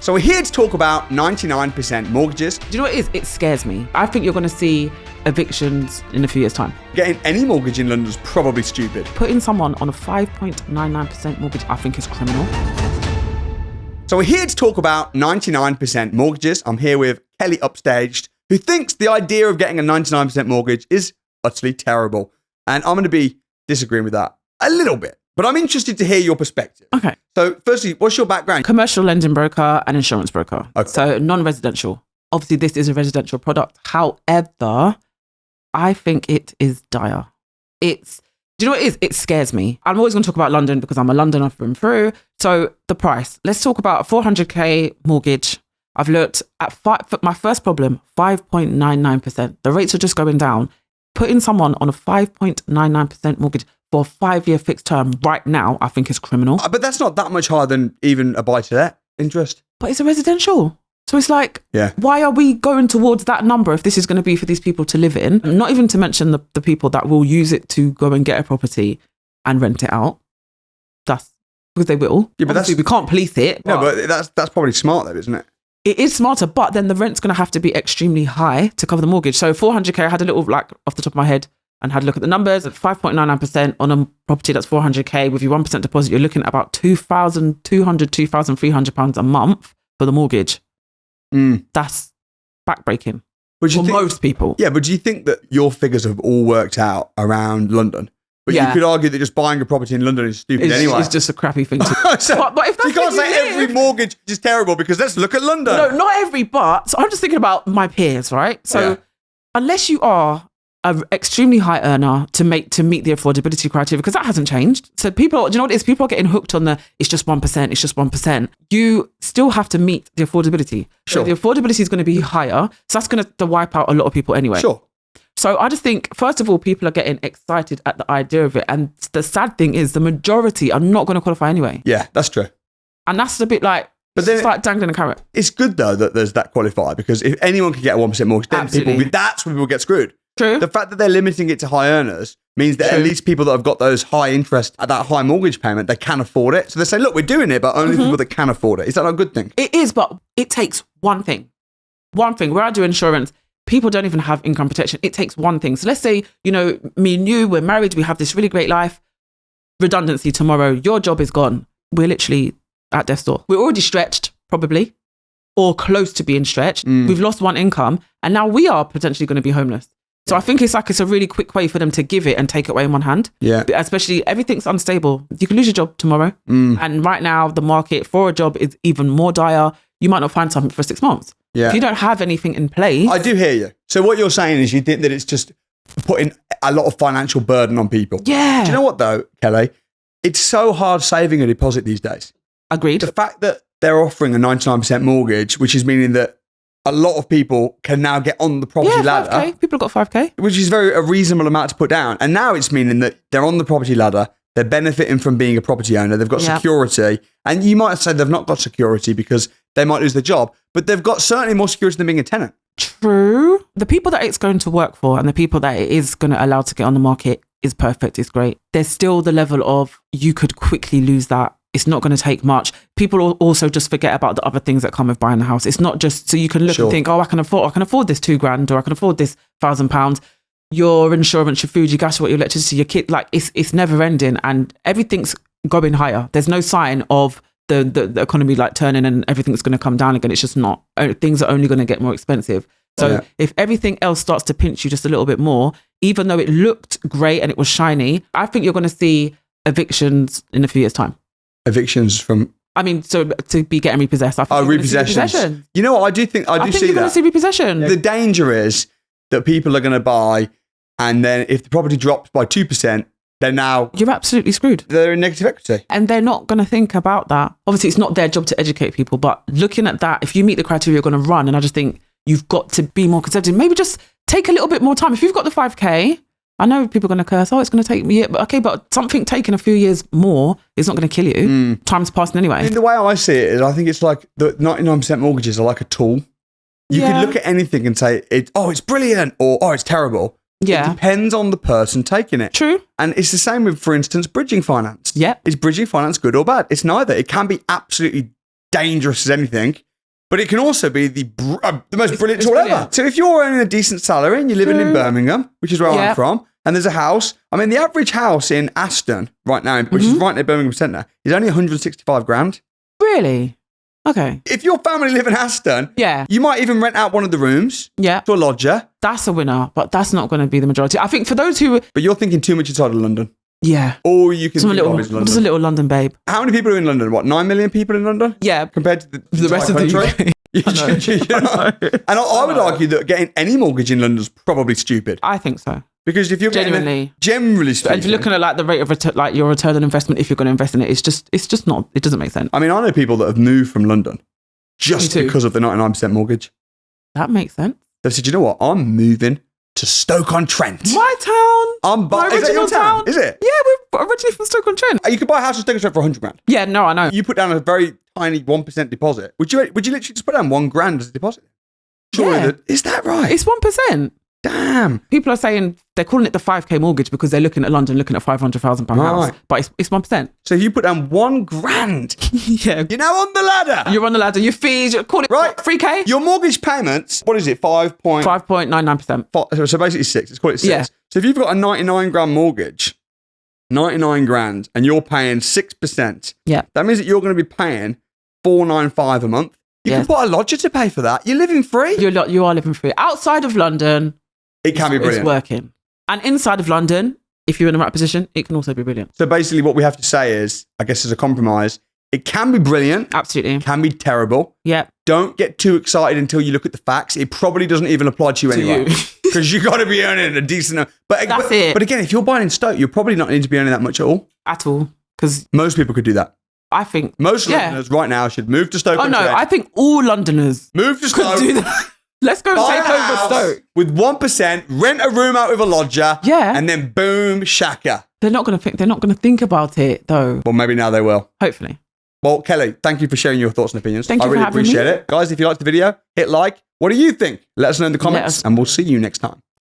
So we're here to talk about 99% mortgages. Do you know what it is? It scares me. I think you're going to see evictions in a few years' time. Getting any mortgage in London is probably stupid. Putting someone on a 5.99% mortgage, I think is criminal. So we're here to talk about 99% mortgages. I'm here with Kelly Upstaged, who thinks the idea of getting a 99% mortgage is utterly terrible. And I'm going to be disagreeing with that a little bit, but I'm interested to hear your perspective. Okay. So firstly, what's your background? Commercial lending broker and insurance broker. Okay. So non-residential. Obviously, this is a residential product. However, I think it is dire. Do you know what it is? It scares me. I'm always going to talk about London because I'm a Londoner through and through. So the price. Let's talk about a 400k mortgage. I've looked at my first problem, 5.99%. The rates are just going down. Putting someone on a 5.99% mortgage for a 5-year fixed term right now, I think is criminal. But that's not that much higher than even a buy-to-let interest. But it's a residential. So it's like, why are we going towards that number if this is going to be for these people to live in? Not even to mention the people that will use it to go and get a property and rent it out. That's because they will. Yeah, but obviously we can't police it. No, but that's probably smart though, isn't it? It is smarter, but then the rent's going to have to be extremely high to cover the mortgage. So 400k, I had a little, like, off the top of my head and had a look at the numbers. At 5.99% on a property that's 400k with your 1% deposit, you're looking at about £2,200, £2,300 a month for the mortgage. That's backbreaking for most people. Yeah, but do you think that your figures have all worked out around London? But you could argue that just buying a property in London is stupid anyway. It's just a crappy thing to do. But if that's you can't say every mortgage is terrible because let's look at London. No, not every, but so I'm just thinking about my peers, right? So unless you are an extremely high earner to meet the affordability criteria, because that hasn't changed. So people, do you know what it is? People are getting hooked on it's just 1%, it's just 1%. You still have to meet the affordability. Sure. So the affordability is going to be higher. So that's going to wipe out a lot of people anyway. Sure. So I just think, first of all, people are getting excited at the idea of it. And the sad thing is the majority are not going to qualify anyway. Yeah, that's true. And that's a bit like, it's like dangling a carrot. It's good though that there's that qualifier because if anyone can get a 1% mortgage, then that's when people get screwed. True. The fact that they're limiting it to high earners means that at least people that have got those high interest at that high mortgage payment, they can afford it. So they say, look, we're doing it, but only people that can afford it. Is that not a good thing? It is, but it takes one thing. One thing. Where I do insurance, people don't even have income protection. It takes one thing. So let's say, me and you, we're married, we have this really great life. Redundancy tomorrow, your job is gone. We're literally at death's door. We're already stretched, probably, or close to being stretched. We've lost one income, and now we are potentially going to be homeless. So I think it's a really quick way for them to give it and take it away in one hand. Yeah. Especially everything's unstable. You can lose your job tomorrow. And right now the market for a job is even more dire. You might not find something for 6 months. Yeah. If you don't have anything in place. I do hear you. So what you're saying is you think that it's just putting a lot of financial burden on people. Yeah. Do you know what though, Kelly? It's so hard saving a deposit these days. Agreed. The fact that they're offering a 99% mortgage, which is meaning that a lot of people can now get on the property ladder. 5K. People have got 5K. Which is a reasonable amount to put down. And now it's meaning that they're on the property ladder, they're benefiting from being a property owner, they've got security. And you might say they've not got security because they might lose their job, but they've got certainly more security than being a tenant. True. The people that it's going to work for and the people that it is going to allow to get on the market is perfect, is great. There's still the level of you could quickly lose that. It's not going to take much. People also just forget about the other things that come with buying a house. It's not just so you can look and think, I can afford this £2,000 or I can afford this £1,000. Your insurance, your food, your gas, your electricity, your kid, like it's never ending and everything's going higher. There's no sign of the economy like turning and everything's going to come down again. It's just not. Things are only going to get more expensive. So if everything else starts to pinch you just a little bit more, even though it looked great and it was shiny, I think you're going to see evictions in a few years' time. Evictions from... so to be getting repossessed. I think repossessions. You know what? I do see that. I think you're going to see repossession. The danger is that people are going to buy and then if the property drops by 2%, they're now... You're absolutely screwed. They're in negative equity. And they're not going to think about that. Obviously, it's not their job to educate people, but looking at that, if you meet the criteria, you're going to run. And I just think you've got to be more conservative. Maybe just take a little bit more time. If you've got the 5K... I know people are going to curse, it's going to take me, but something taking a few years more is not going to kill you. Time's passing anyway. The way I see it is I think it's like the 99% mortgages are like a tool. You can look at anything and say, it's brilliant or, it's terrible. Yeah. It depends on the person taking it. True. And it's the same with, for instance, bridging finance. Yeah. Is bridging finance good or bad? It's neither. It can be absolutely dangerous as anything. But it can also be the most brilliant tool ever. brilliant. So if you're earning a decent salary and you're living in Birmingham, which is where I'm from, and there's a house, I mean, the average house in Aston right now, which is right near Birmingham Centre, is only 165 grand. Really? Okay. If your family live in Aston, Yeah. you might even rent out one of the rooms Yeah. to a lodger. That's a winner, but that's not going to be the majority. I think for those who, But you're thinking too much inside of London. yeah. All you can think Little, of is London. just a little London babe. How many people are in London? What, 9 million people in London? Yeah. Compared to the rest of the country? UK. You know? And I would argue that getting any mortgage in London is probably stupid. I think so. Because if you're Genuinely. generally And speaking, if you're looking at like the rate of return, like your return on investment, if you're going to invest in it, it's just not, it doesn't make sense. I mean, I know people that have moved from London just Me too. because of the 99% mortgage. That makes sense. They said, you know what? I'm moving to Stoke-on-Trent. My town. My Is that original your town? Is it? Yeah, we're originally from Stoke-on-Trent. You could buy a house in Stoke-on-Trent for 100 grand. Yeah, no, I know. You put down a very tiny 1% deposit. Would you literally just put down 1 grand as a deposit? Surely Yeah. is that right? It's 1%. Damn. People are saying they're calling it the 5k mortgage because they're looking at London, looking at £500,000 house, Right. but it's 1%. So if you put down 1 grand, Yeah, you're now on the ladder. you're on the ladder. Your fees, call it Right. 3k. Your mortgage payments, what is it? 5.99%. So basically 6. Let's call it 6. Yeah. So if you've got a 99 grand mortgage, 99 grand, and you're paying 6%, Yeah. that means that you're going to be paying 495 a month. You Yes. can put a lodger to pay for that. You're living free. You are living free. Outside of London, It can be it's brilliant. working. And inside of London, if you're in the right position, it can also be brilliant. So basically what we have to say is, I guess as a compromise, it can be brilliant, Absolutely. it can be terrible. Yeah. Don't get too excited until you look at the facts. It probably doesn't even apply to you anyway. you. Because you got to be earning a decent... That's it. But again, if you're buying in Stoke, you're probably not need to be earning that much at all. At all. Because Most people could do that. I think... Most Yeah. Londoners right now should move to Stoke. Oh, no. I think all Londoners move to could Stoke. do that. Let's go and Buy take a over house Stoke. with 1%, rent a room out with a lodger, Yeah. and then boom, shaka. They're not going to think about it, though. Well, maybe now they will. Hopefully. Well, Kelly, thank you for sharing your thoughts and opinions. Thank you I for really having appreciate me. it. Guys, if you liked the video, hit like. What do you think? Let us know in the comments, us- and we'll see you next time.